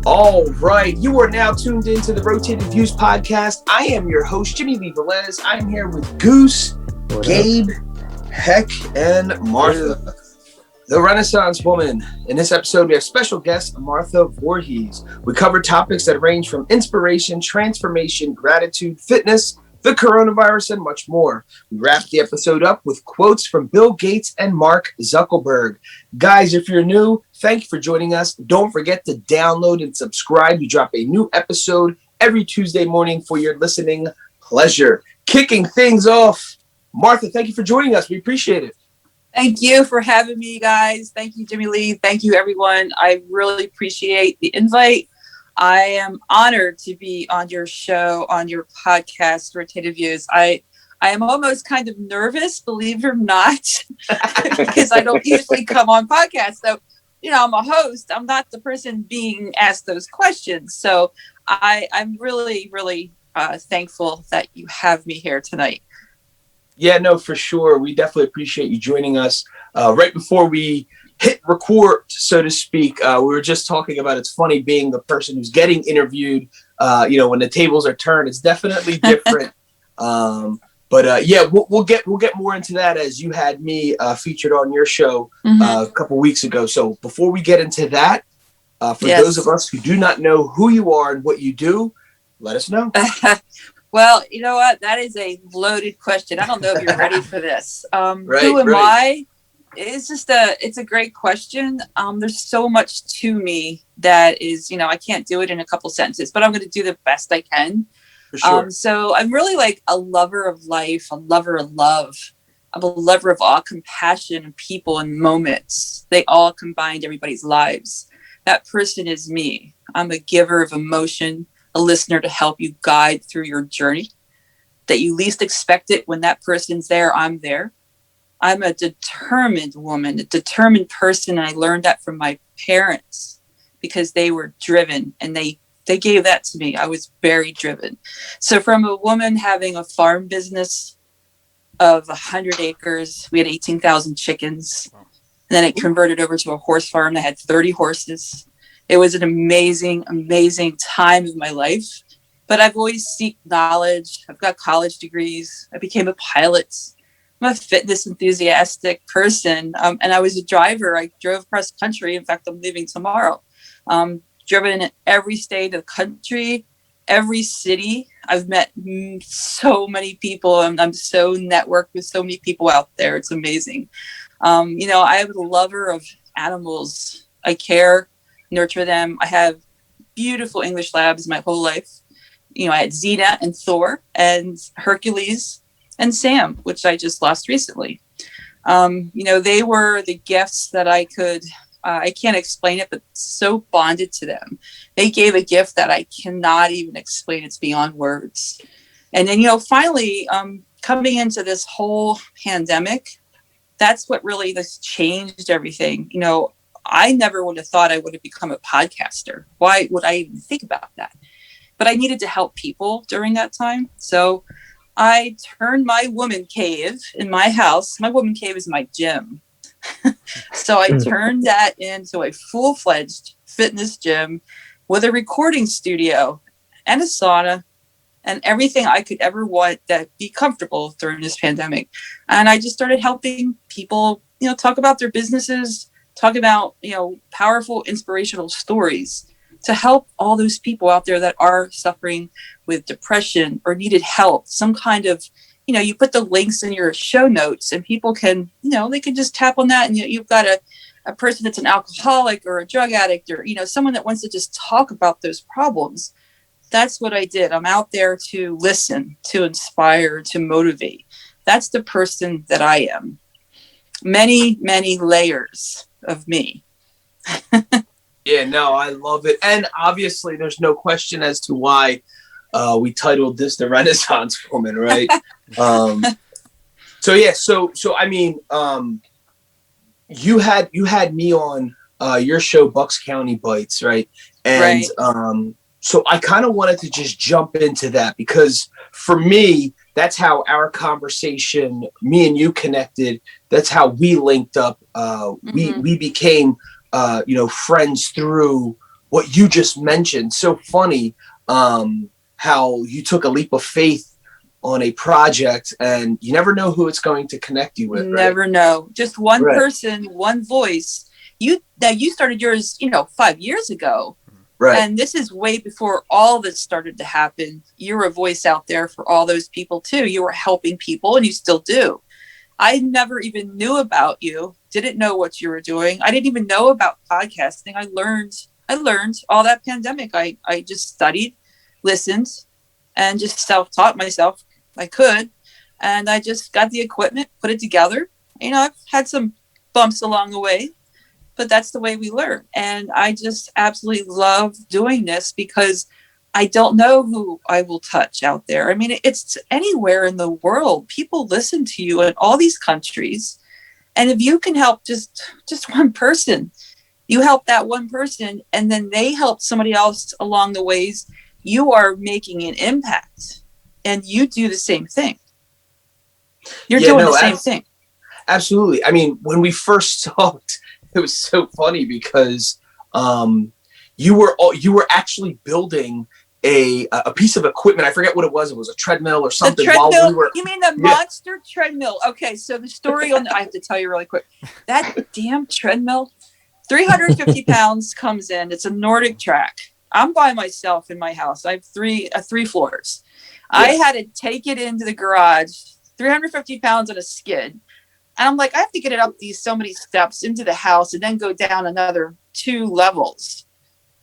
All right, you are now tuned into the Rotated Views podcast. I am your host, Jimmylee Velez. I'm here with Goose, Gabe, Heck, and Martha, the Renaissance woman. In this episode, we have special guest Martha Voorhees. We cover topics that range from inspiration, transformation, gratitude, fitness, the coronavirus, and much more. We wrap the episode up with quotes from Bill Gates and Mark Zuckerberg. Guys, if you're new, thank you for joining us. Don't forget to download and subscribe. We drop a new episode every Tuesday morning for your listening pleasure. Kicking things off, Martha, thank you for joining us. We appreciate it. Thank you for having me, guys. Thank you, Jimmylee. Thank you, everyone. I really appreciate the invite. I am honored to be on your show, on your podcast, Rotated Views. I am almost kind of nervous, believe it or not, because I don't usually come on podcasts. So, I'm a host. I'm not the person being asked those questions. So I'm really, really thankful that you have me here tonight. Yeah, no, for sure. We definitely appreciate you joining us. Right before we hit record, so to speak, we were just talking about it's funny being the person who's getting interviewed. When the tables are turned, it's definitely different. We'll get more into that as you had me featured on your show a couple weeks ago. So before we get into that, for those of us who do not know who you are and what you do, let us know. Well, you know what? That is a loaded question. I don't know if you're ready for this. Who am I? It's a great question. There's so much to me that is, I can't do it in a couple sentences, but I'm going to do the best I can. For sure. So I'm really like a lover of life, a lover of love. I'm a lover of all compassion and people and moments. They all combined everybody's lives. That person is me. I'm a giver of emotion, a listener to help you guide through your journey. That you least expect it when that person's there, I'm there. I'm a determined woman, a determined person. And I learned that from my parents because they were driven and they gave that to me. I was very driven. So from a woman having a farm business of 100 acres, we had 18,000 chickens. And then it converted over to a horse farm that had 30 horses. It was an amazing, amazing time of my life. But I've always sought knowledge. I've got college degrees. I became a pilot. I'm a fitness enthusiastic person. And I was a driver. I drove cross country. In fact, I'm leaving tomorrow. Driven in every state of the country, every city. I've met so many people. I'm so networked with so many people out there. It's amazing. I am a lover of animals. I care, nurture them. I have beautiful English labs my whole life. I had Xena and Thor and Hercules and Sam, which I just lost recently. They were the gifts that I can't explain it, but so bonded to them. They gave a gift that I cannot even explain. It's beyond words. And then, finally, coming into this whole pandemic, that's what really has changed everything. I never would have thought I would have become a podcaster. Why would I even think about that? But I needed to help people during that time. So I turned my woman cave in my house. My woman cave is my gym. So I turned that into a full-fledged fitness gym with a recording studio and a sauna and everything I could ever want that be comfortable during this pandemic. And I just started helping people, talk about their businesses, talk about, powerful, inspirational stories to help all those people out there that are suffering with depression or needed help, some kind of, you put the links in your show notes and people can, they can just tap on that. And you've got a person that's an alcoholic or a drug addict or, someone that wants to just talk about those problems. That's what I did. I'm out there to listen, to inspire, to motivate. That's the person that I am. Many, many layers of me. Yeah, no, I love it. And obviously there's no question as to why we titled this The Renaissance Woman, right? You had me on your show, Bucks County Bites, right? And so I kind of wanted to just jump into that because for me, that's how our conversation, me and you connected. That's how we linked up. We became, friends through what you just mentioned. So funny how you took a leap of faith on a project, and you never know who it's going to connect you with. Never know. Just one person, one voice. You started yours, 5 years ago. Right. And this is way before all this started to happen. You're a voice out there for all those people too. You were helping people, and you still do. I never even knew about you. Didn't know what you were doing. I didn't even know about podcasting. I learned all that pandemic. I just studied, listened, and just self-taught myself. I could. And I just got the equipment, put it together. I've had some bumps along the way, but that's the way we learn. And I just absolutely love doing this because I don't know who I will touch out there. I mean, it's anywhere in the world. People listen to you in all these countries. And if you can help just one person, you help that one person, and then they help somebody else along the ways, you are making an impact. And you do the same thing. You're doing the same thing. Absolutely. I mean, when we first talked, it was so funny because you were actually building a piece of equipment. I forget what it was. It was a treadmill or something. The treadmill? You mean the monster treadmill? Okay, so the story I have to tell you really quick. That damn treadmill, 350 pounds comes in. It's a Nordic track. I'm by myself in my house. I have three floors. Yeah. I had to take it into the garage, 350 pounds on a skid. And I'm like, I have to get it up these so many steps into the house and then go down another 2 levels.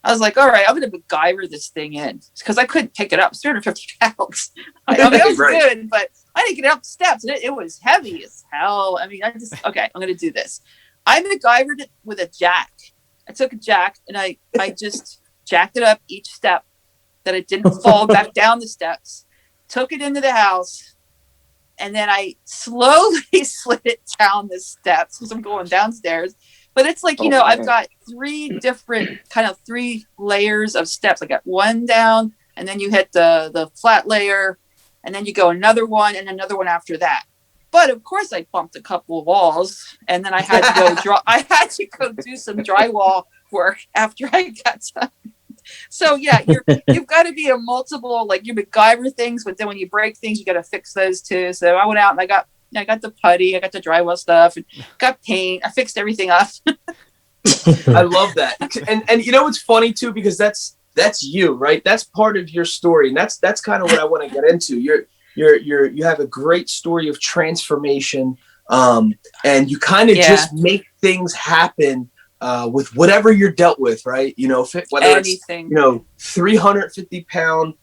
I was like, all right, I'm going to MacGyver this thing in because I couldn't pick it up. It's 350 pounds. I mean, it was good, but I didn't get it up the steps. And it was heavy as hell. I mean, I'm going to do this. I MacGyvered it with a jack. I took a jack and I just jacked it up each step that it didn't fall back down the steps. Took it into the house, and then I slowly slid it down the steps because I'm going downstairs. But it's like, I've got 3 layers of steps. I got 1 down, and then you hit the flat layer, and then you go another one and another one after that. But of course, I bumped a couple of walls, and then I had to go do some drywall work after I got done. So yeah, you've got to be a multiple, like you MacGyver things, but then when you break things, you got to fix those too. So I went out and I got the putty, I got the drywall stuff, and got paint. I fixed everything up. I love that, and it's funny too because that's you, right? That's part of your story, and that's kind of what I want to get into. You have a great story of transformation, and you kind of just make things happen. With whatever you're dealt with, right? Whether anything. It's 350 pound,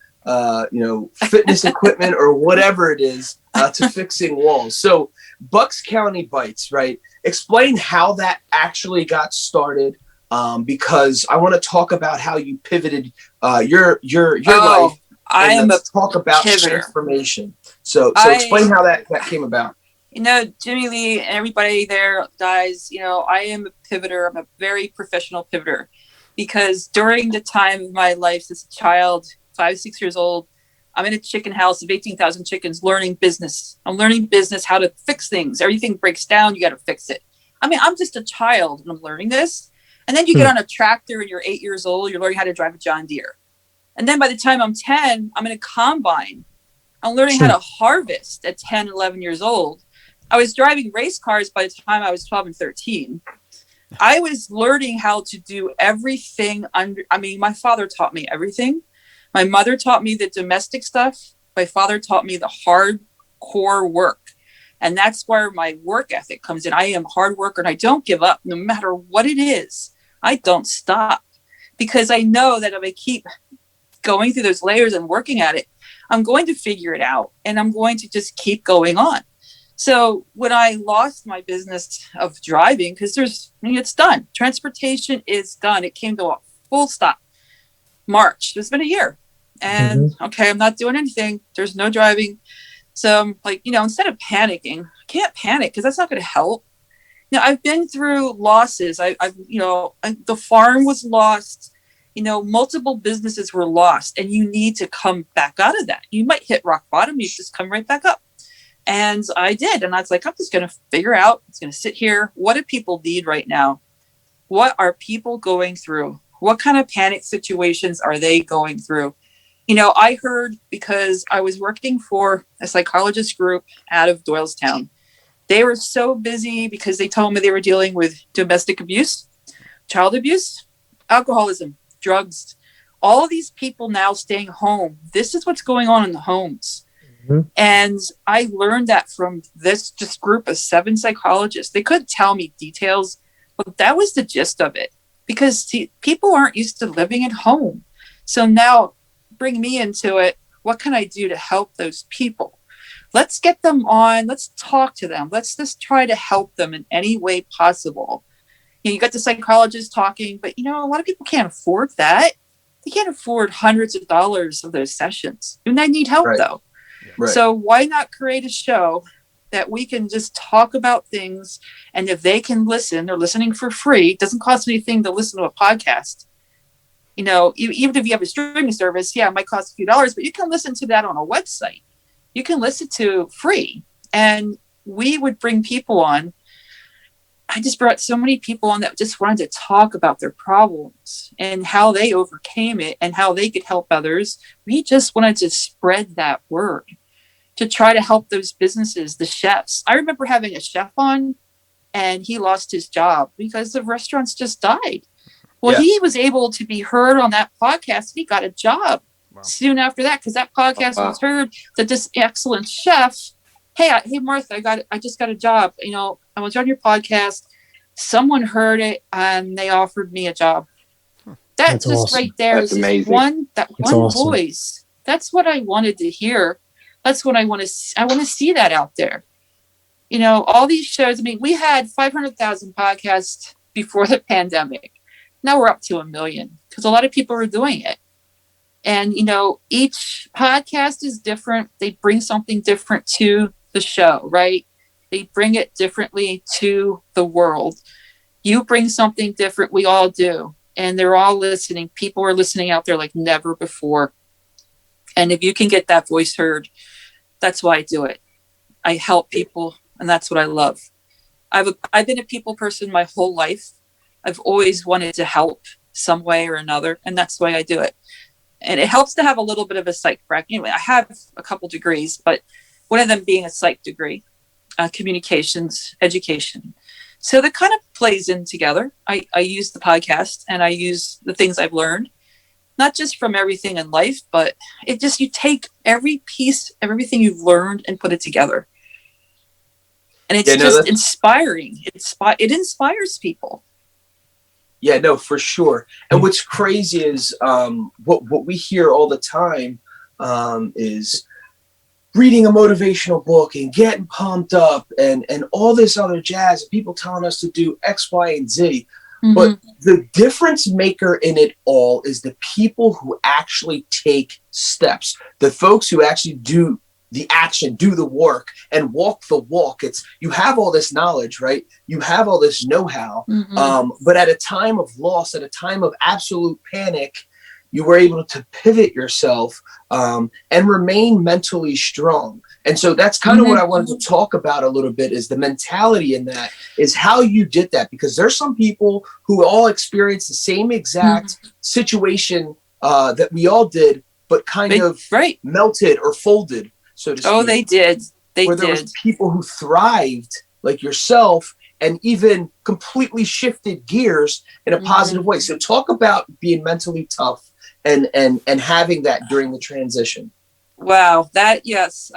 fitness equipment or whatever it is to fixing walls. So Bucks County Bites, right? Explain how that actually got started, because I want to talk about how you pivoted your life. I am talk about pivoter. Transformation. So explain how that came about. Jimmylee and everybody there, guys, I am a pivoter. I'm a very professional pivoter because during the time of my life as a child, 5, 6 years old, I'm in a chicken house of 18,000 chickens learning business. I'm learning business, how to fix things. Everything breaks down. You got to fix it. I mean, I'm just a child and I'm learning this. And then you get on a tractor and you're 8 years old. You're learning how to drive a John Deere. And then by the time I'm 10, I'm in a combine. I'm learning how to harvest at 10, 11 years old. I was driving race cars by the time I was 12 and 13. I was learning how to do everything my father taught me everything. My mother taught me the domestic stuff. My father taught me the hardcore work. And that's where my work ethic comes in. I am a hard worker and I don't give up no matter what it is. I don't stop because I know that if I keep going through those layers and working at it, I'm going to figure it out and I'm going to just keep going on. So when I lost my business of driving, because it's done. Transportation is done. It came to a full stop. March. It's been a year. And I'm not doing anything. There's no driving. So I'm like, instead of panicking, I can't panic because that's not going to help. I've been through losses. The farm was lost. multiple businesses were lost, and you need to come back out of that. You might hit rock bottom, you just come right back up. And I did. And I was like, I'm just going to figure out, it's going to sit here. What do people need right now? What are people going through? What kind of panic situations are they going through? I heard, because I was working for a psychologist group out of Doylestown. They were so busy because they told me they were dealing with domestic abuse, child abuse, alcoholism, drugs, all of these people now staying home. This is what's going on in the homes. And I learned that from this just group of 7 psychologists. They couldn't tell me details, but that was the gist of it, because people aren't used to living at home. So now bring me into it. What can I do to help those people? Let's get them on. Let's talk to them. Let's just try to help them in any way possible. You got the psychologist talking, but a lot of people can't afford that. They can't afford hundreds of dollars of those sessions. And they need help though. Right. So why not create a show that we can just talk about things, and if they can listen, they're listening for free. It doesn't cost anything to listen to a podcast. Even if you have a streaming service, it might cost a few dollars, but you can listen to that on a website. You can listen to free, and we would bring people on. I just brought so many people on that just wanted to talk about their problems and how they overcame it and how they could help others. We just wanted to spread that word to try to help those businesses, the chefs. I remember having a chef on, and he lost his job because the restaurants just died. Well, he was able to be heard on that podcast. He got a job soon after that, because that podcast was heard, that this excellent chef, hey Martha, I just got a job. I was on your podcast. Someone heard it and they offered me a job. That's just awesome. Right there. That's amazing. One awesome. Voice. That's what I wanted to hear. That's what I want to. I want to see that out there. All these shows. I mean, we had 500,000 podcasts before the pandemic. Now we're up to 1 million because a lot of people are doing it. And, each podcast is different. They bring something different to the show, right? They bring it differently to the world. You bring something different. We all do. And they're all listening. People are listening out there like never before. And if you can get that voice heard, that's why I do it. I help people, and that's what I love. I've been a people person my whole life. I've always wanted to help some way or another, and that's the way I do it. And it helps to have a little bit of a psych background. I have a couple degrees, but one of them being a psych degree, communications, education. So that kind of plays in together. I use the podcast and I use the things I've learned, not just from everything in life, but it just, you take every piece of everything you've learned and put it together. And it's just inspiring. It inspires people. Yeah, no, for sure. And what's crazy is what we hear all the time is reading a motivational book and getting pumped up and all this other jazz, people telling us to do X, Y, and Z. Mm-hmm. But the difference maker in it all is the people who actually take steps, the folks who actually do the action, do the work, and walk the walk. It's, you have all this knowledge, right? You have all this know-how, but at a time of loss, at a time of absolute panic, you were able to pivot yourself and remain mentally strong. And so that's kind of what I wanted to talk about a little bit, is the mentality in that, is how you did that. Because there's some people who all experienced the same exact situation that we all did, but kind of melted or folded, so to speak. Oh, they did. There was people who thrived, like yourself, and even completely shifted gears in a positive way. So talk about being mentally tough and having that during the transition. Wow, that's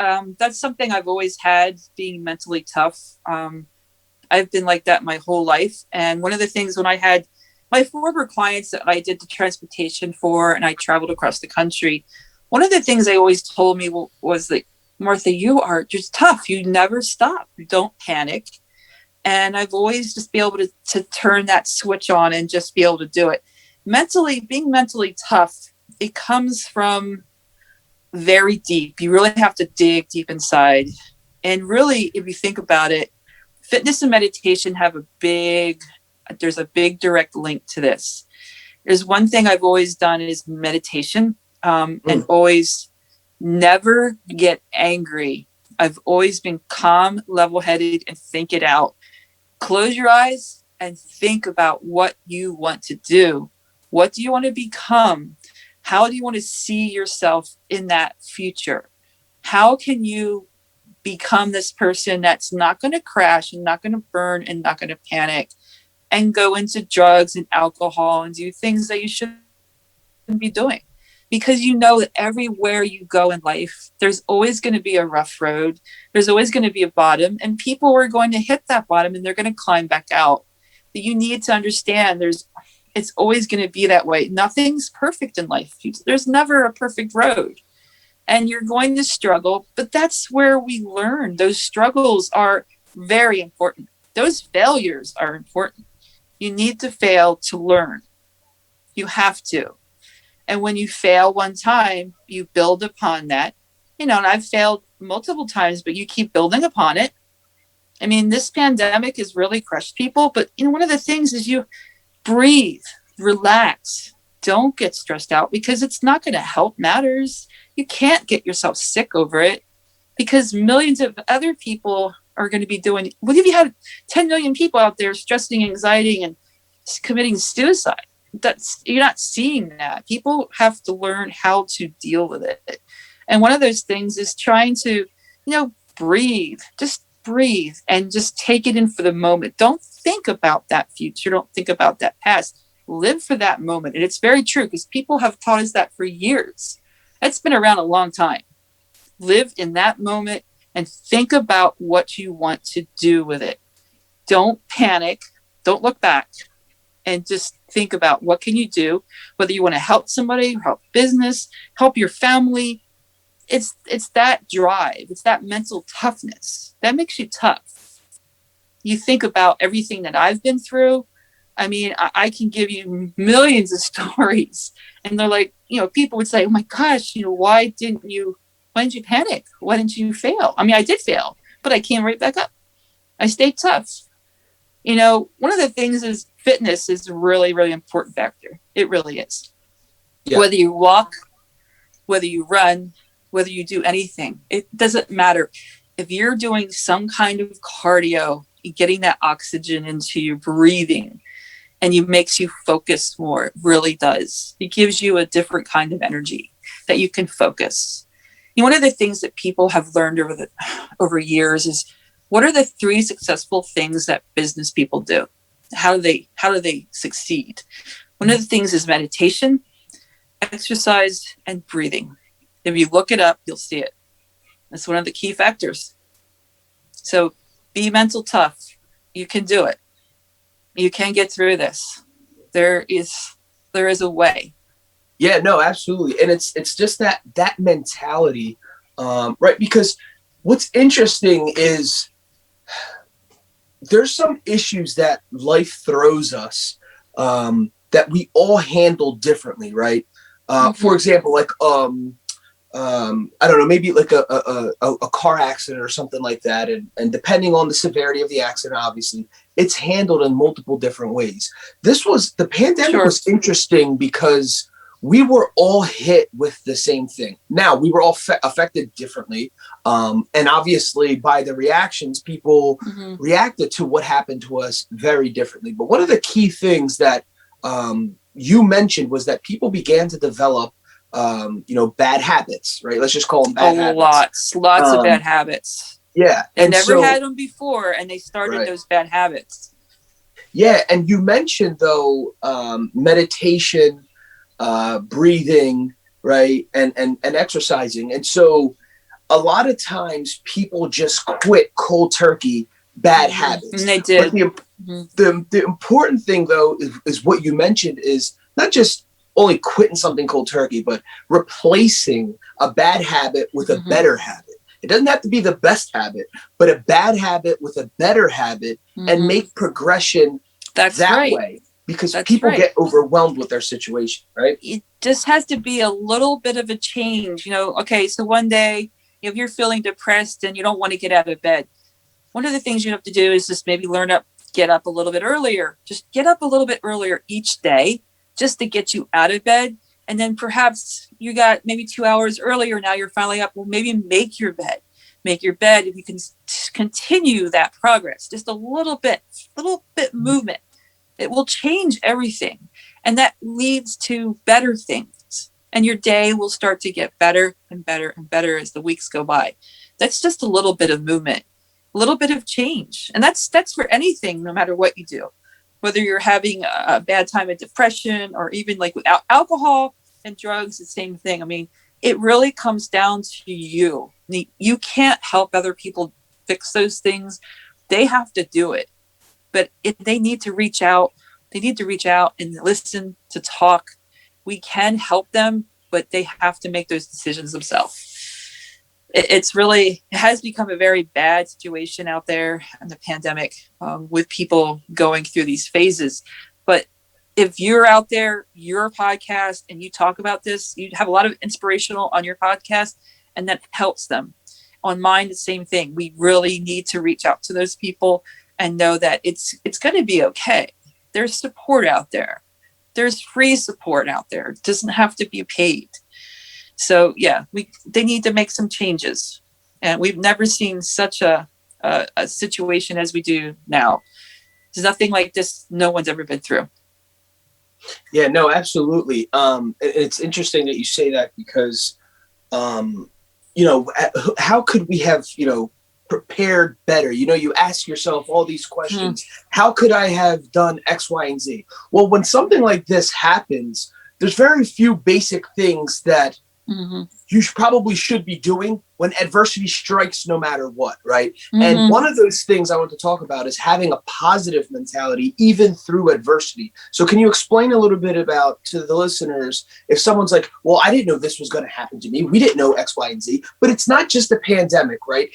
something I've always had, being mentally tough. I've been like that my whole life. And one of the things, when I had my former clients that I did the transportation for, and I traveled across the country, one of the things they always told me was like, Martha, you are just tough. You never stop. You don't panic. And I've always just been able to turn that switch on and just be able to do it. Being mentally tough, it comes from very deep. You really have to dig deep inside. And really, if you think about it, fitness and meditation have there's a big direct link to this. There's one thing I've always done is meditation, and always never get angry. I've always been calm, level-headed, and think it out. Close your eyes and think about what you want to do. What do you want to become? How do you want to see yourself in that future? How can you become this person that's not going to crash and not going to burn and not going to panic and go into drugs and alcohol and do things that you shouldn't be doing? Because you know that everywhere you go in life, there's always going to be a rough road. There's always going to be a bottom, and people are going to hit that bottom and they're going to climb back out. But you need to understand it's always going to be that way. Nothing's perfect in life. There's never a perfect road. And you're going to struggle, but that's where we learn. Those struggles are very important. Those failures are important. You need to fail to learn. You have to. And when you fail one time, you build upon that. And I've failed multiple times, but you keep building upon it. I mean, this pandemic has really crushed people, but one of the things is you breathe, relax, don't get stressed out, because it's not going to help matters. You can't get yourself sick over it, because millions of other people are going to be doing. What if you had 10 million people out there stressing, anxiety, and committing suicide? You're not seeing that. People have to learn how to deal with it. And one of those things is trying to, breathe, just breathe and just take it in for the moment. Don't think about that future. Don't think about that past. Live for that moment. And it's very true, because people have taught us that for years. It's been around a long time. Live in that moment and think about what you want to do with it. Don't panic. Don't look back. And just think about what can you do, whether you want to help somebody, help business, help your family. It's that drive. It's that mental toughness that makes you tough. You think about everything that I've been through. I mean, I can give you millions of stories, and they're like, people would say, oh my gosh, why didn't you panic? Why didn't you fail? I mean, I did fail, but I came right back up. I stayed tough. One of the things is fitness is a really, really important factor. It really is. Yeah. Whether you walk, whether you run, whether you do anything, it doesn't matter. If you're doing some kind of cardio, getting that oxygen into your breathing, and it makes you focus more, it really does. It gives you a different kind of energy that you can focus. One of the things that people have learned over years is, what are the 3 successful things that business people do? How do they succeed? One of the things is meditation, exercise, and breathing. If you look it up, you'll see it. That's one of the key factors. So be mental tough. You can do it. You can get through this. There is a way. Yeah, no, absolutely. And it's just that mentality, right? Because what's interesting is there's some issues that life throws us that we all handle differently, right? For example, like I don't know, maybe like a car accident or something like that, and depending on the severity of the accident, obviously, it's handled in multiple different ways. The pandemic was interesting because we were all hit with the same thing. Now, we were all affected differently. And obviously, by the reactions, people reacted to what happened to us very differently. But one of the key things that you mentioned was that people began to develop, bad habits, right? Let's just call them bad habits. Lots of bad habits. Yeah. They never had them before, and they started those bad habits. Yeah. And you mentioned, though, meditation, breathing, right? And exercising. And so a lot of times people just quit cold turkey bad habits. And they did. But the important thing, though, is what you mentioned is not just only quitting something cold turkey, but replacing a bad habit with a better habit. It doesn't have to be the best habit, but a bad habit with a better habit, and make progression that way. Because people get overwhelmed with their situation, right? It just has to be a little bit of a change. Okay, so one day, if you're feeling depressed and you don't want to get out of bed, one of the things you have to do is just maybe get up a little bit earlier. Just get up a little bit earlier each day. just to get you out of bed. And then perhaps you got maybe 2 hours earlier. Now you're finally up. Well, maybe make your bed. Make your bed. If you can continue that progress, just a little bit movement, it will change everything. And that leads to better things. And your day will start to get better and better and better as the weeks go by. That's just a little bit of movement, a little bit of change. And that's for anything, no matter what you do. Whether you're having a bad time of depression or even like without alcohol and drugs, the same thing. I mean, it really comes down to you. You can't help other people fix those things. They have to do it. But if they need to reach out, and listen, to talk. We can help them, but they have to make those decisions themselves. It has become a very bad situation out there in the pandemic, with people going through these phases. But if you're out there, you're a podcast and you talk about this, you have a lot of inspirational on your podcast, and that helps them. On mine, the same thing. We really need to reach out to those people and know that it's going to be okay. There's support out there. There's free support out there. It doesn't have to be paid. So yeah, they need to make some changes. And we've never seen such a situation as we do now. There's nothing like this no one's ever been through. Yeah, no, absolutely. It's interesting that you say that because, how could we have, prepared better? You ask yourself all these questions. How could I have done X, Y, and Z? Well, when something like this happens, there's very few basic things that you probably should be doing when adversity strikes, no matter what, right? And one of those things I want to talk about is having a positive mentality, even through adversity. So can you explain a little bit about, to the listeners, if someone's like, well, I didn't know this was going to happen to me. We didn't know X, Y, and Z, but it's not just a pandemic, right?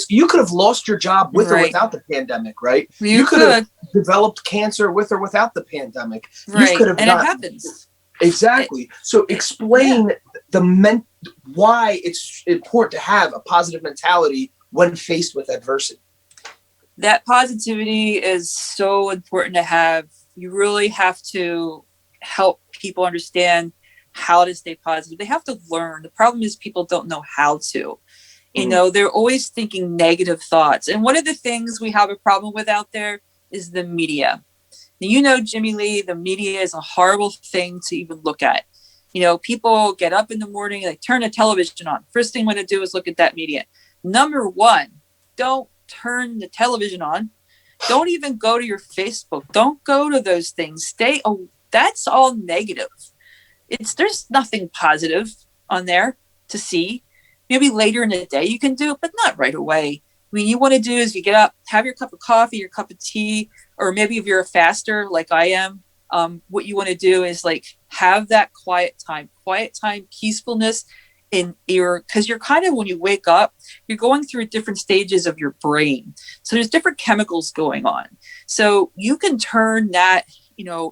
You could have lost your job with or without the pandemic, right? You could have developed cancer with or without the pandemic. Right. You could have it happens. Exactly. So explain why it's important to have a positive mentality when faced with adversity. That positivity is so important to have. You really have to help people understand how to stay positive. They have to learn. The problem is people don't know how to. They're always thinking negative thoughts. And one of the things we have a problem with out there is the media. Jimmylee, the media is a horrible thing to even look at. People get up in the morning, they turn the television on. First thing I'm going to do is look at that media. Number one, don't turn the television on. Don't even go to your Facebook. Don't go to those things. That's all negative. There's nothing positive on there to see. Maybe later in the day you can do it, but not right away. You want to do is you get up, have your cup of coffee, your cup of tea, or maybe if you're a faster like I am, what you want to do is have that quiet time, peacefulness because you're kind of, when you wake up, you're going through different stages of your brain. So there's different chemicals going on. So you can turn that,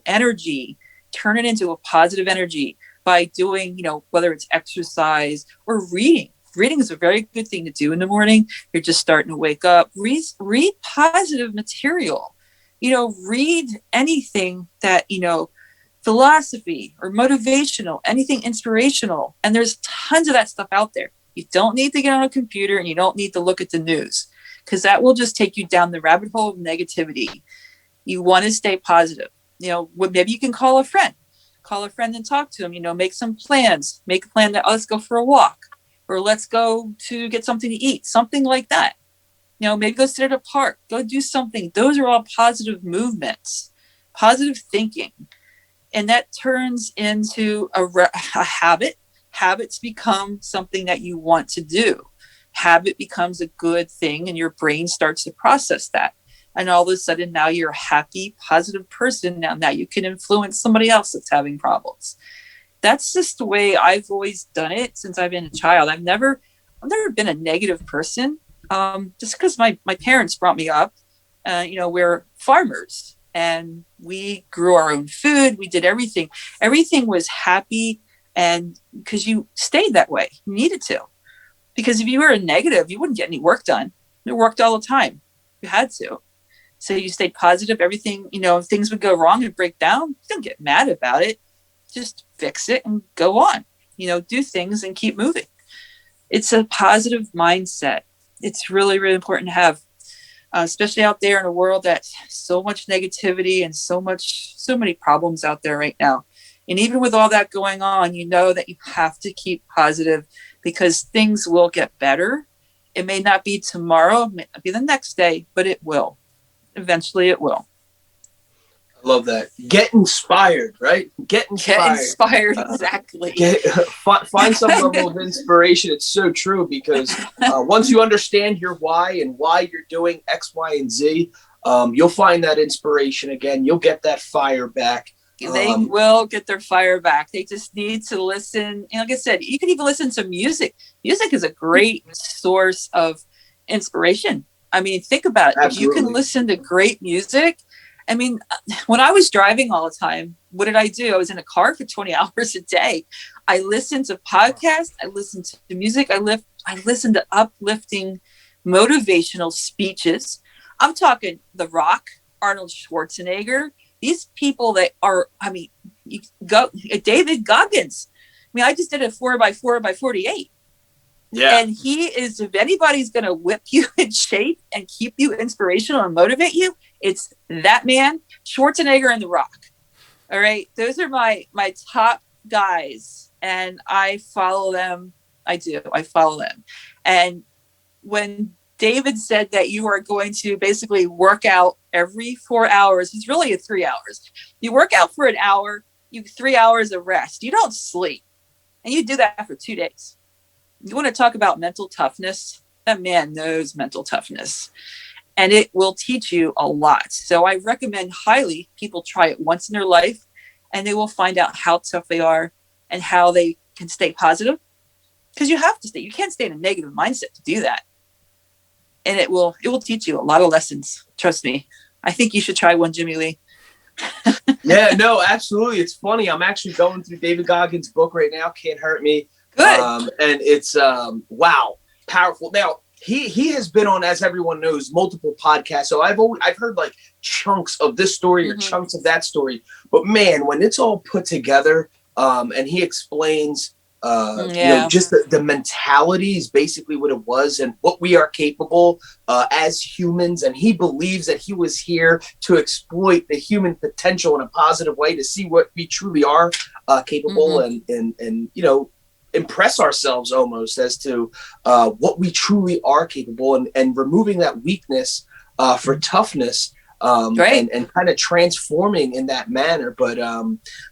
energy, turn it into a positive energy by doing, whether it's exercise or reading. Reading is a very good thing to do in the morning. You're just starting to wake up. Read positive material. Read anything that, philosophy or motivational, anything inspirational. And there's tons of that stuff out there. You don't need to get on a computer and you don't need to look at the news because that will just take you down the rabbit hole of negativity. You want to stay positive. Maybe you can call a friend and talk to them, make some plans, make a plan that let's go for a walk. Or let's go to get something to eat, something like that. Maybe go sit at a park, go do something. Those are all positive movements, positive thinking. And that turns into a habit. Habits become something that you want to do. Habit becomes a good thing and your brain starts to process that. And all of a sudden now you're a happy, positive person. Now you can influence somebody else that's having problems. That's just the way I've always done it since I've been a child. I've never been a negative person. Just because my parents brought me up, we're farmers and we grew our own food. We did everything. Everything was happy. And because you stayed that way, you needed to, because if you were a negative, you wouldn't get any work done. You worked all the time. You had to. So you stay positive. Everything, if things would go wrong and break down, don't get mad about it. Just fix it and go on. Do things and keep moving. It's a positive mindset. It's really, really important to have, especially out there in a world that's so much negativity and so many problems out there right now. And even with all that going on, that you have to keep positive because things will get better. It may not be tomorrow, it may not be the next day, but it will. Eventually it will. I love that. Get inspired, right? Get inspired. Exactly. Find some level of inspiration. It's so true because once you understand your why and why you're doing X, Y, and Z, you'll find that inspiration again. You'll get that fire back. They will get their fire back. They just need to listen. And like I said, you can even listen to music. Music is a great source of inspiration. I mean, think about it. Absolutely. If you can listen to great music. I mean, when I was driving all the time, what did I do? I was in a car for 20 hours a day. I listened to podcasts. I listened to music. I listened to uplifting, motivational speeches. I'm talking The Rock, Arnold Schwarzenegger. These people that are, David Goggins. I mean, I just did a 4x4 by 48. Yeah. And he is, if anybody's going to whip you in shape and keep you inspirational and motivate you, it's that man, Schwarzenegger and The Rock. All right. Those are my top guys. And I follow them. I do. I follow them. And when David said that you are going to basically work out every 4 hours, it's really 3 hours. You work out for an hour, you 3 hours of rest. You don't sleep. And you do that for 2 days. You want to talk about mental toughness? That man knows mental toughness. And it will teach you a lot. So I recommend highly people try it once in their life and they will find out how tough they are and how they can stay positive. Because you have to stay. You can't stay in a negative mindset to do that. And it will teach you a lot of lessons. Trust me. I think you should try one, Jimmylee. Yeah, no, absolutely. It's funny. I'm actually going through David Goggins' book right now, Can't Hurt Me. Good. And it's, wow, powerful. Now, he has been on, as everyone knows, multiple podcasts. So I've heard like chunks of this story or chunks of that story. But man, when it's all put together and he explains just the mentality is basically what it was and what we are capable as humans. And he believes that he was here to exploit the human potential in a positive way to see what we truly are capable and impress ourselves almost as to what we truly are capable and removing that weakness for toughness. And kind of transforming in that manner. But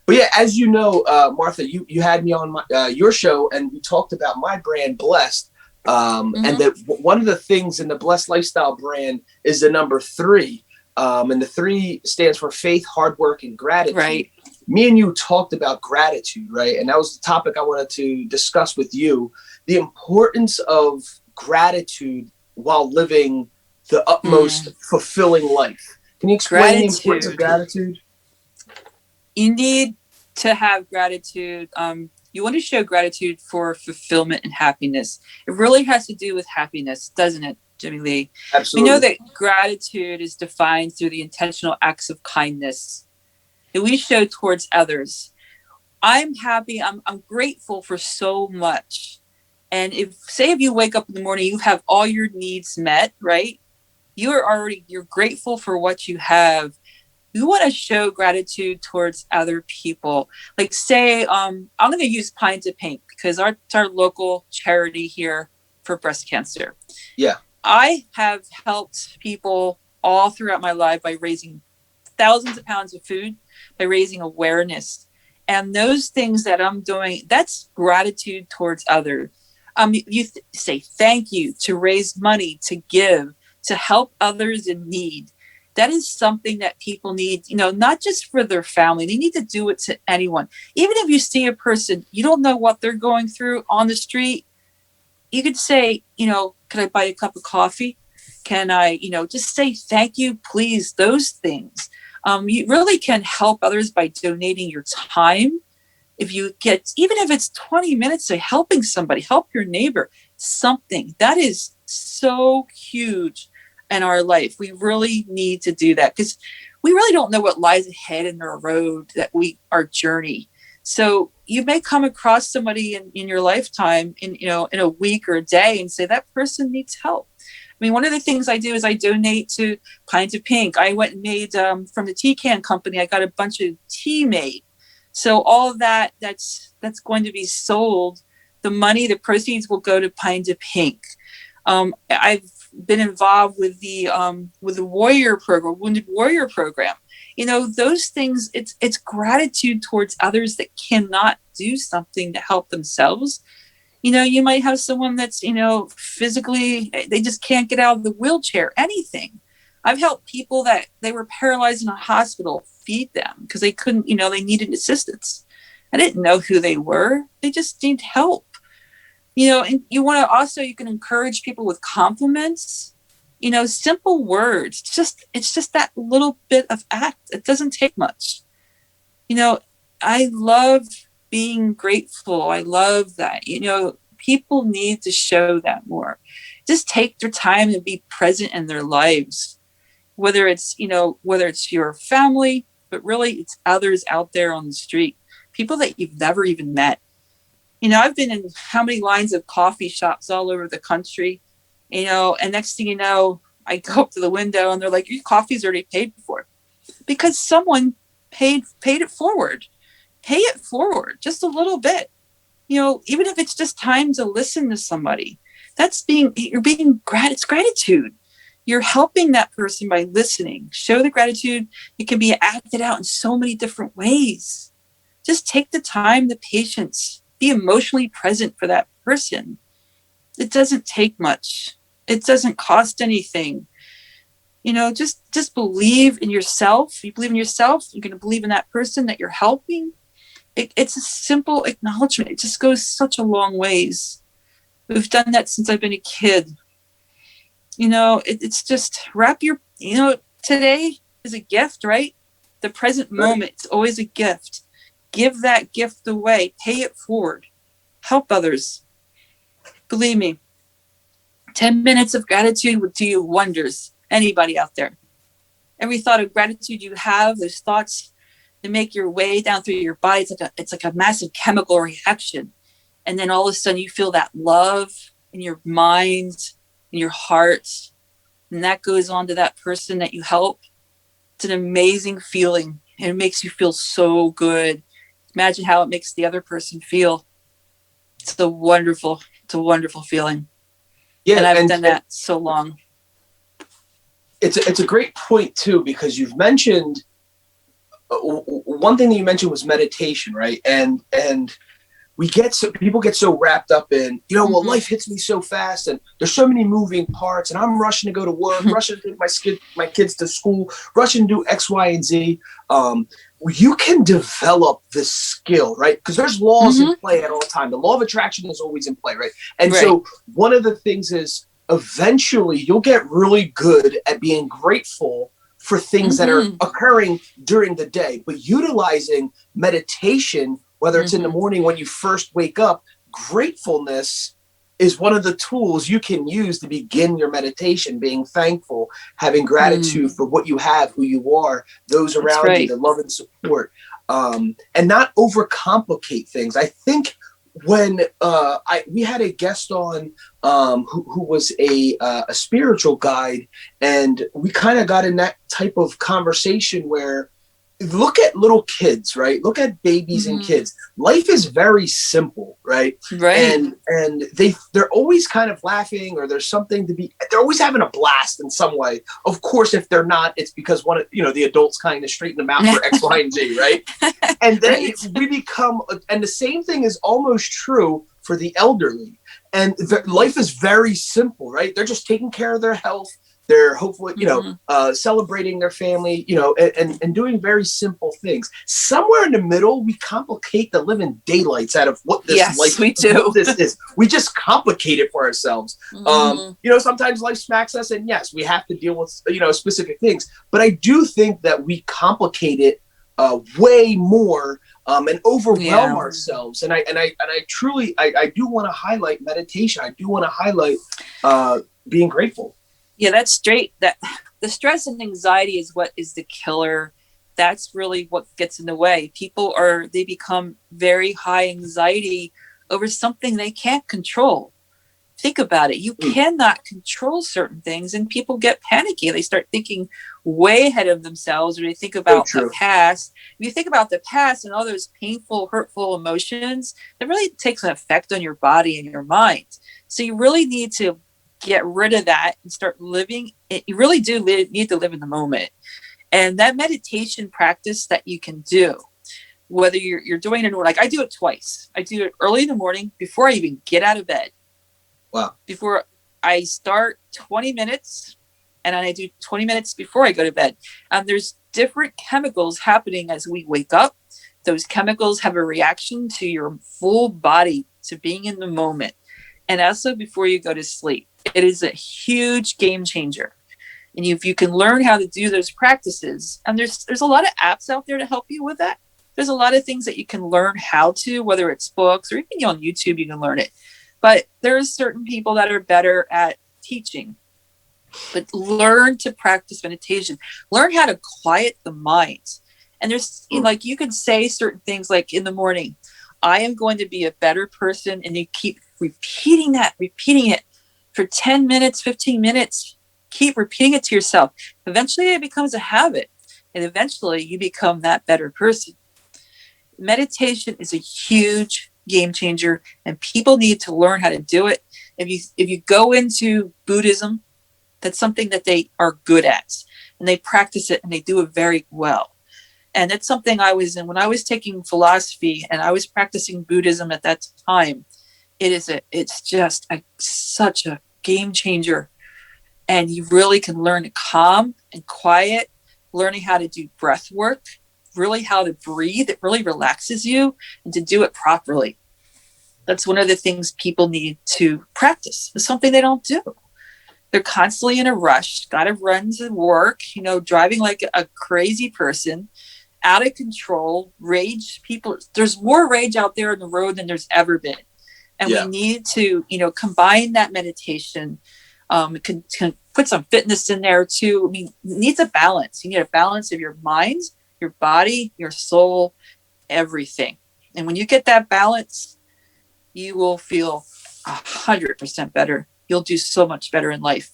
yeah, as you know, Martha, you had me on your show and we talked about my brand, Blessed. And that one of the things in the Blessed Lifestyle brand is the number 3. And the 3 stands for faith, hard work, and gratitude. Right. Me and you talked about gratitude, right? And that was the topic I wanted to discuss with you. The importance of gratitude while living the utmost fulfilling life. Can you explain the importance of gratitude? You need to have gratitude. You want to show gratitude for fulfillment and happiness. It really has to do with happiness, doesn't it, Jimmylee? Absolutely. We know that gratitude is defined through the intentional acts of kindness that we show towards others. I'm happy. I'm grateful for so much. And if you wake up in the morning, you have all your needs met, right? You're grateful for what you have. You want to show gratitude towards other people. Like say, I'm going to use Pine to Pink because it's our local charity here for breast cancer. Yeah. I have helped people all throughout my life by raising thousands of pounds of food, by raising awareness. And those things that I'm doing, that's gratitude towards others. You say thank you, to raise money, to give, to help others in need. That is something that people need, not just for their family. They need to do it to anyone. Even if you see a person, you don't know what they're going through on the street, you could say, can I buy a cup of coffee? Can I, just say thank you, please, those things. You really can help others by donating your time. If you get, even if it's 20 minutes, say helping somebody, help your neighbor, something that is so huge. in our life. We really need to do that because we really don't know what lies ahead in our road, our journey. So you may come across somebody in your lifetime in a week or a day and say that person needs help. I mean, one of the things I do is I donate to Pints of Pink. I went and made from the tea can company. I got a bunch of tea made. So all of that's going to be sold. The money, the proceeds will go to Pints of Pink. I've been involved with the Warrior program, Wounded Warrior program. Those things, it's gratitude towards others that cannot do something to help themselves. You might have someone that's, physically, they just can't get out of the wheelchair, anything. I've helped people that they were paralyzed in a hospital feed them because they couldn't, they needed assistance. I didn't know who they were. They just need help. And you can encourage people with compliments, simple words. It's just that little bit of act. It doesn't take much. I love being grateful. I love that. People need to show that more. Just take their time and be present in their lives, whether it's your family, but really it's others out there on the street, people that you've never even met. I've been in how many lines of coffee shops all over the country, and next thing you know, I go up to the window and they're like, your coffee's already paid for, because someone paid it forward. Pay it forward just a little bit. Even if it's just time to listen to somebody, it's gratitude. You're helping that person by listening. Show the gratitude. It can be acted out in so many different ways. Just take the time, the patience, be emotionally present for that person. It doesn't take much. It doesn't cost anything. Just believe in yourself. You believe in yourself, you're going to believe in that person that you're helping. It's a simple acknowledgement. It just goes such a long ways. We've done that since I've been a kid. It's just today is a gift, right? The present moment is always a gift. Give that gift away. Pay it forward. Help others. Believe me, 10 minutes of gratitude would do you wonders. Anybody out there. Every thought of gratitude you have, those thoughts, they make your way down through your body. It's like a massive chemical reaction. And then all of a sudden you feel that love in your mind, in your heart. And that goes on to that person that you help. It's an amazing feeling. And it makes you feel so good. Imagine how it makes the other person feel. It's a wonderful feeling. Yeah, and I've done that so long. It's a great point too, because you've mentioned one thing that you mentioned was meditation, right? And people get so wrapped up in, well, life hits me so fast and there's so many moving parts and I'm rushing to go to work, rushing to take my kids to school, rushing to do X, Y, and Z. You can develop this skill, right? Because there's laws in play at all time. The law of attraction is always in play, right? And so one of the things is eventually you'll get really good at being grateful for things that are occurring during the day, but utilizing meditation, whether it's in the morning when you first wake up, gratefulness is one of the tools you can use to begin your meditation, being thankful, having gratitude for what you have, who you are, those around you, the love and support, and not overcomplicate things. I think when we had a guest on who was a spiritual guide, and we kind of got in that type of conversation where look at little kids, right? Look at babies and kids. Life is very simple, right? Right. And they're always kind of laughing, or there's something they're always having a blast in some way. Of course, if they're not, it's because the adults kind of straighten them out for X, Y, and Z, right? And then we become, and the same thing is almost true for the elderly. And life is very simple, right? They're just taking care of their health. They're hopefully, celebrating their family, and doing very simple things. Somewhere in the middle, we complicate the living daylights out of what this what this is. We just complicate it for ourselves. Sometimes life smacks us, and yes, we have to deal with specific things. But I do think that we complicate it way more and overwhelm ourselves. And I truly do want to highlight meditation. I do want to highlight being grateful. Yeah, that's straight. That the stress and anxiety is what is the killer. That's really what gets in the way. They become very high anxiety over something they can't control. Think about it. You cannot control certain things, and people get panicky. They start thinking way ahead of themselves, or they think about the past. If you think about the past and all those painful, hurtful emotions, it really takes an effect on your body and your mind. So you really need to get rid of that and start living. You really do need to live in the moment. And that meditation practice that you can do, whether you're doing it, like I do it twice. I do it early in the morning before I even get out of bed. Wow. Before I start 20 minutes, and I do 20 minutes before I go to bed. There's different chemicals happening as we wake up. Those chemicals have a reaction to your full body, to being in the moment. And also before you go to sleep. It is a huge game changer. And if you can learn how to do those practices, and there's a lot of apps out there to help you with that. There's a lot of things that you can learn how to, whether it's books or even on YouTube, you can learn it. But there's certain people that are better at teaching. But learn to practice meditation. Learn how to quiet the mind. And there's like you can say certain things like in the morning, I am going to be a better person. And you keep repeating it for 10 minutes, 15 minutes. Keep repeating it to yourself. Eventually it becomes a habit. And eventually you become that better person. Meditation is a huge game changer, and people need to learn how to do it. If you go into Buddhism, that's something that they are good at, and they practice it and they do it very well. And that's something I was in when I was taking philosophy and I was practicing Buddhism at that time. It's just such a game changer, and you really can learn to calm and quiet, learning how to do breath work, really how to breathe. It really relaxes you, and to do it properly. That's one of the things people need to practice. It's something they don't do. They're constantly in a rush, got to run to work, driving like a crazy person, out of control, rage. People, there's more rage out there on the road than there's ever been. And we need to, combine that meditation. Can put some fitness in there too. I mean, it needs a balance. You need a balance of your mind, your body, your soul, everything. And when you get that balance, you will feel 100% better. You'll do so much better in life.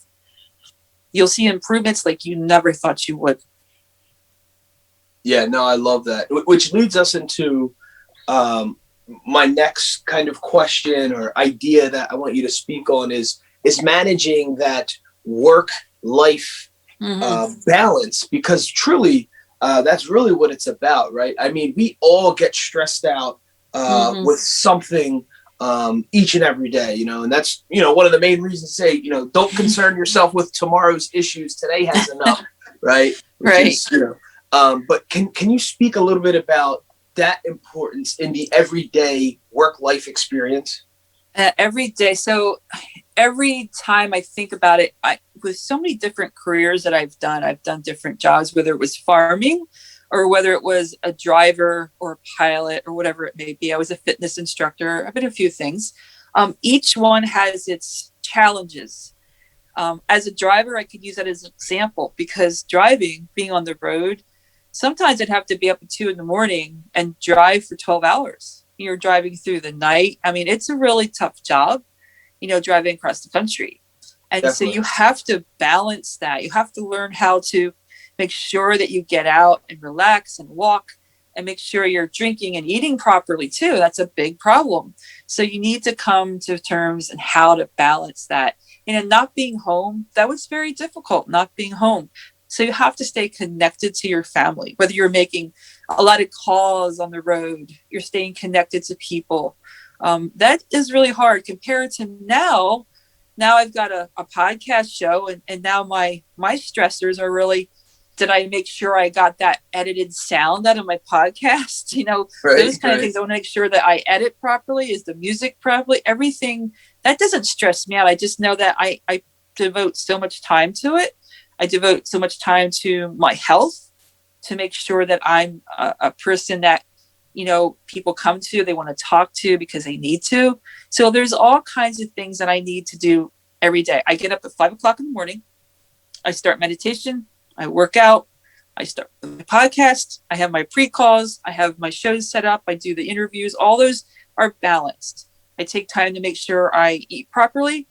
You'll see improvements like you never thought you would. Yeah, no, I love that. Which leads us into my next kind of question or idea that I want you to speak on is managing that work-life balance, because truly that's really what it's about, right? I mean, we all get stressed out with something each and every day, and that's, one of the main reasons to say, don't concern yourself with tomorrow's issues. Today has enough, right? Right. But can you speak a little bit about that importance in the everyday work-life experience? Every day. So every time I think about it, with so many different careers that I've done different jobs, whether it was farming or whether it was a driver or a pilot or whatever it may be. I was a fitness instructor. I've been a few things. Each one has its challenges. As a driver, I could use that as an example, because driving, being on the road, sometimes I'd have to be up at 2 a.m. and drive for 12 hours. You're driving through the night. I mean, it's a really tough job, driving across the country. And Definitely. So you have to balance that. You have to learn how to make sure that you get out and relax and walk, and make sure you're drinking and eating properly too. That's a big problem. So you need to come to terms and how to balance that. Not being home, that was very difficult, not being home. So you have to stay connected to your family, whether you're making a lot of calls on the road, you're staying connected to people. That is really hard compared to now. Now I've got a podcast show, and now my stressors are really, did I make sure I got that edited sound out of my podcast? Those kind of things. I want to make sure that I edit properly. Is the music properly? Everything that doesn't stress me out. I just know that I devote so much time to it. I devote so much time to my health, to make sure that I'm a person that, people come to, they want to talk to because they need to. So there's all kinds of things that I need to do every day. I get up at 5 o'clock in the morning. I start meditation, I work out, I start the podcast, I have my pre-calls, I have my shows set up, I do the interviews, all those are balanced. I take time to make sure I eat properly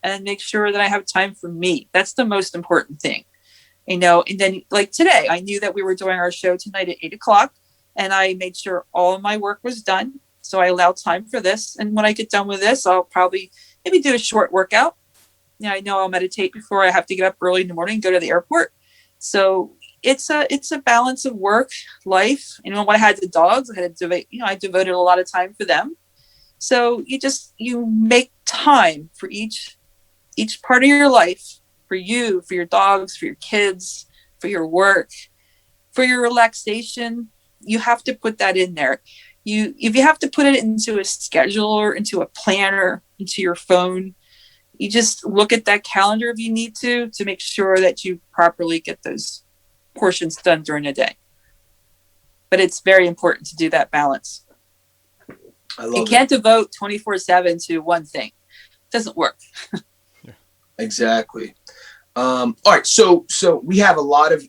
and make sure that I have time for me. That's the most important thing. And then like today, I knew that we were doing our show tonight at 8:00 and I made sure all of my work was done. So I allowed time for this. And when I get done with this, I'll probably maybe do a short workout. I know I'll meditate before I have to get up early in the morning and go to the airport. So it's a balance of work, life. When I had the dogs, I devoted a lot of time for them. So you make time for each part of your life, for you, for your dogs, for your kids, for your work, for your relaxation. You have to put that in there. If you have to put it into a schedule or into a planner, into your phone, you just look at that calendar if you need to make sure that you properly get those portions done during the day. But it's very important to do that balance. You can't devote 24/7 to one thing. It doesn't work. Exactly. All right. So we have a lot of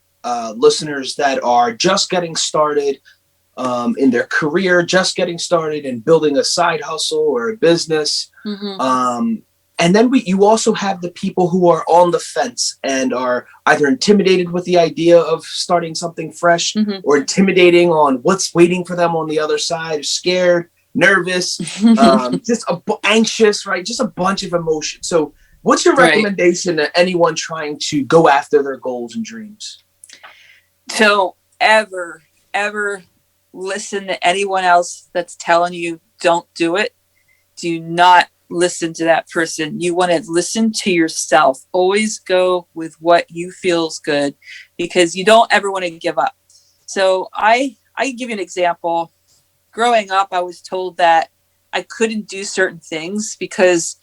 listeners that are just getting started in their career, just getting started in building a side hustle or a business. Mm-hmm. And then you also have the people who are on the fence and are either intimidated with the idea of starting something fresh, mm-hmm. or intimidating on what's waiting for them on the other side, scared, nervous, just anxious, right? Just a bunch of emotions. So what's your recommendation to anyone trying to go after their goals and dreams? Don't ever listen to anyone else that's telling you don't do it. Do not listen to that person. You want to listen to yourself. Always go with what you feels good, because you don't ever want to give up. So I give you an example. Growing up, I was told that I couldn't do certain things because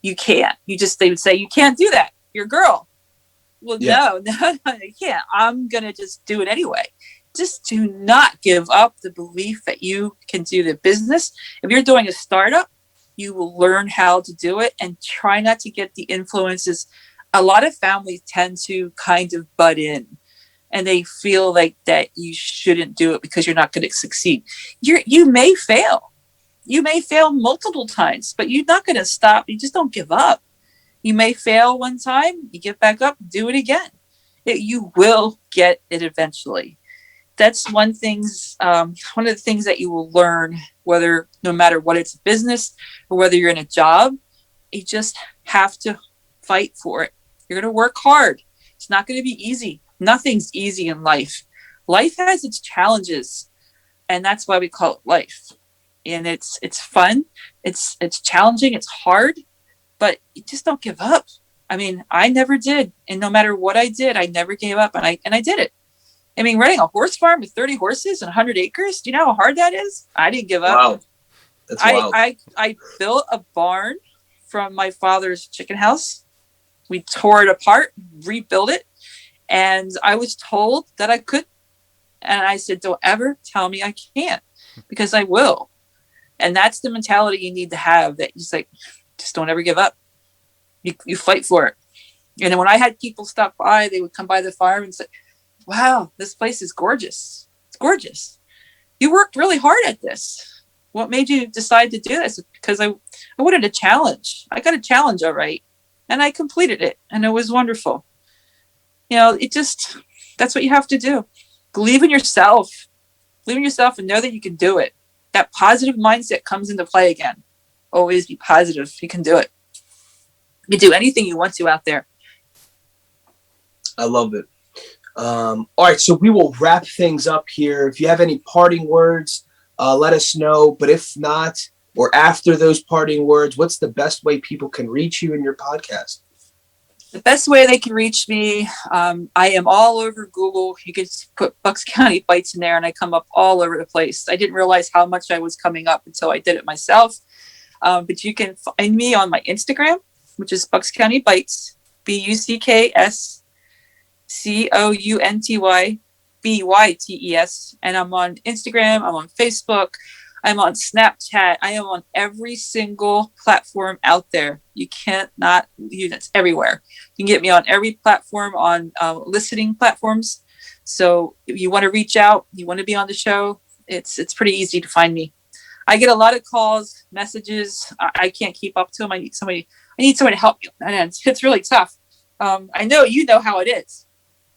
you can't. They would say, you can't do that. You're a girl. Well, no, you can't. I'm going to just do it anyway. Just do not give up the belief that you can do the business. If you're doing a startup, you will learn how to do it, and try not to get the influences. A lot of families tend to kind of butt in, and they feel like that you shouldn't do it because you're not going to succeed. You may fail. You may fail multiple times, but you're not going to stop. You just don't give up. You may fail one time, you get back up, do it again. You will get it eventually. That's one of the things that you will learn, no matter what it's a business or whether you're in a job. You just have to fight for it. You're going to work hard. It's not going to be easy. Nothing's easy in life. Life has its challenges, and that's why we call it life. And it's fun. It's challenging. It's hard, but you just don't give up. I mean, I never did. And no matter what I did, I never gave up, and I did it. I mean, running a horse farm with 30 horses and 100 acres, do you know how hard that is? I didn't give up. Wow. That's wild. I built a barn from my father's chicken house. We tore it apart, rebuilt it, and I was told that I could. And I said, don't ever tell me I can't, because I will. And that's the mentality you need to have, that just don't ever give up. You fight for it. And then when I had people stop by, they would come by the farm and say, wow, this place is gorgeous. It's gorgeous. You worked really hard at this. What made you decide to do this? Because I wanted a challenge. I got a challenge, all right. And I completed it. And it was wonderful. That's what you have to do. Believe in yourself. Believe in yourself and know that you can do it. That positive mindset comes into play again. Always be positive. You can do it. You can do anything you want to out there. I love it. All right, so we will wrap things up here. If you have any parting words, let us know. But if not, or after those parting words, what's the best way people can reach you in your podcast? The best way they can reach me, I am all over Google. You can put Bucks County Bites in there, and I come up all over the place. I didn't realize how much I was coming up until I did it myself. But you can find me on my Instagram, which is Bucks County Bites, BUCKS. COUNTYBYTES, and I'm on Instagram, I'm on Facebook, I'm on Snapchat. I am on every single platform out there. You can't not use it. It's everywhere. You can get me on every platform on listening platforms. So if you want to reach out, you want to be on the show, it's pretty easy to find me. I get a lot of calls, messages. I can't keep up to them. I need somebody to help me. And it's really tough. I know you know how it is.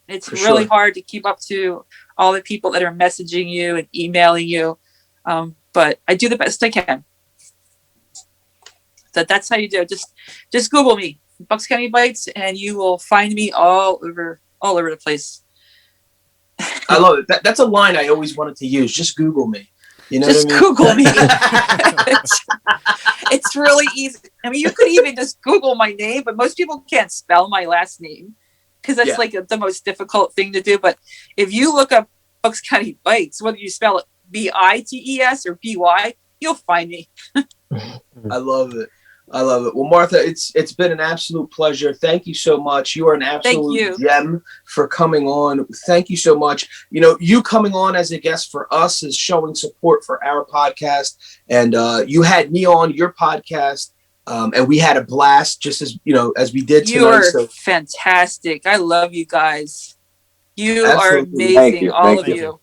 It's really hard to keep up to all the people that are messaging you and emailing you. But I do the best I can. So that's how you do it. Just Google me, Bucks County Bites, and you will find me all over the place. I love it. That's a line I always wanted to use. Just Google me. You know just what I mean? Google me. It's really easy. I mean, you could even just Google my name, but most people can't spell my last name because that's like the most difficult thing to do. But if you look up Bucks County Bites, whether you spell it BITES or BY, you'll find me. I love it. Well, Martha, it's been an absolute pleasure. Thank you so much. You are an absolute gem for coming on. Thank you so much. You know, you coming on as a guest for us is showing support for our podcast. And you had me on your podcast, and we had a blast just as, you know, as we did tonight. You are fantastic. I love you guys. You are amazing, all of you.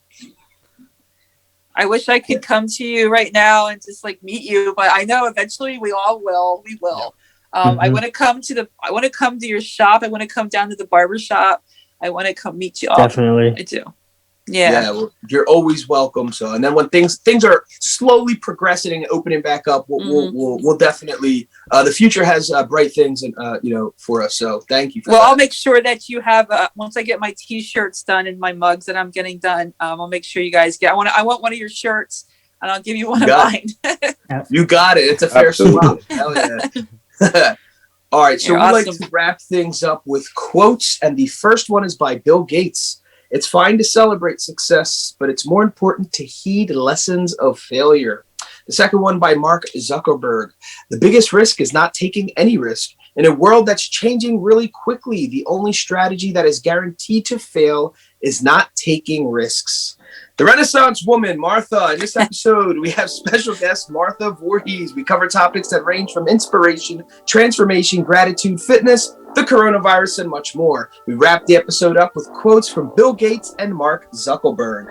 I wish I could come to you right now and just like meet you, but I know eventually we all will. We will. I want to come to your shop. I want to come down to the barber shop. I want to come meet you all. Definitely. I do. Yeah. Well, you're always welcome. So, and then when things are slowly progressing and opening back up, we'll definitely. The future has bright things, and you know, for us. So, thank you. I'll make sure that you have. Once I get my T-shirts done and my mugs that I'm getting done, I'll make sure you guys get. I want one of your shirts, and I'll give you one of mine. You got it. It's a fair swap. Hell yeah. All right. So we like to wrap things up with quotes, and the first one is by Bill Gates. It's fine to celebrate success, but it's more important to heed lessons of failure. The second one by Mark Zuckerberg. The biggest risk is not taking any risk. In a world that's changing really quickly, the only strategy that is guaranteed to fail is not taking risks. The Renaissance woman, Martha. In this episode, we have special guest Martha Voorhees. We cover topics that range from inspiration, transformation, gratitude, fitness, the coronavirus, and much more. We wrap the episode up with quotes from Bill Gates and Mark Zuckerberg.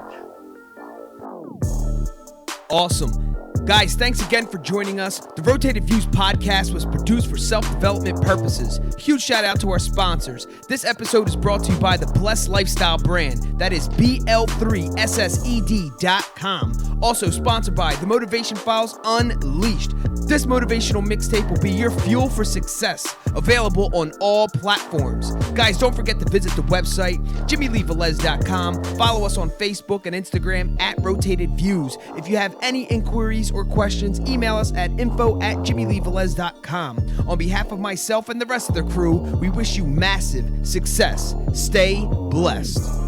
Awesome. Guys, thanks again for joining us. The Rotated Views podcast was produced for self-development purposes. Huge shout out to our sponsors. This episode is brought to you by the Blessed Lifestyle brand. That is BL3SSED.com. Also sponsored by The Motivation Files Unleashed. This motivational mixtape will be your fuel for success. Available on all platforms. Guys, don't forget to visit the website, JimmyleeVelez.com. Follow us on Facebook and Instagram at Rotated Views. If you have any inquiries or questions, email us at info@JimmyleeVelez.com. On behalf of myself and the rest of the crew, we wish you massive success. Stay blessed.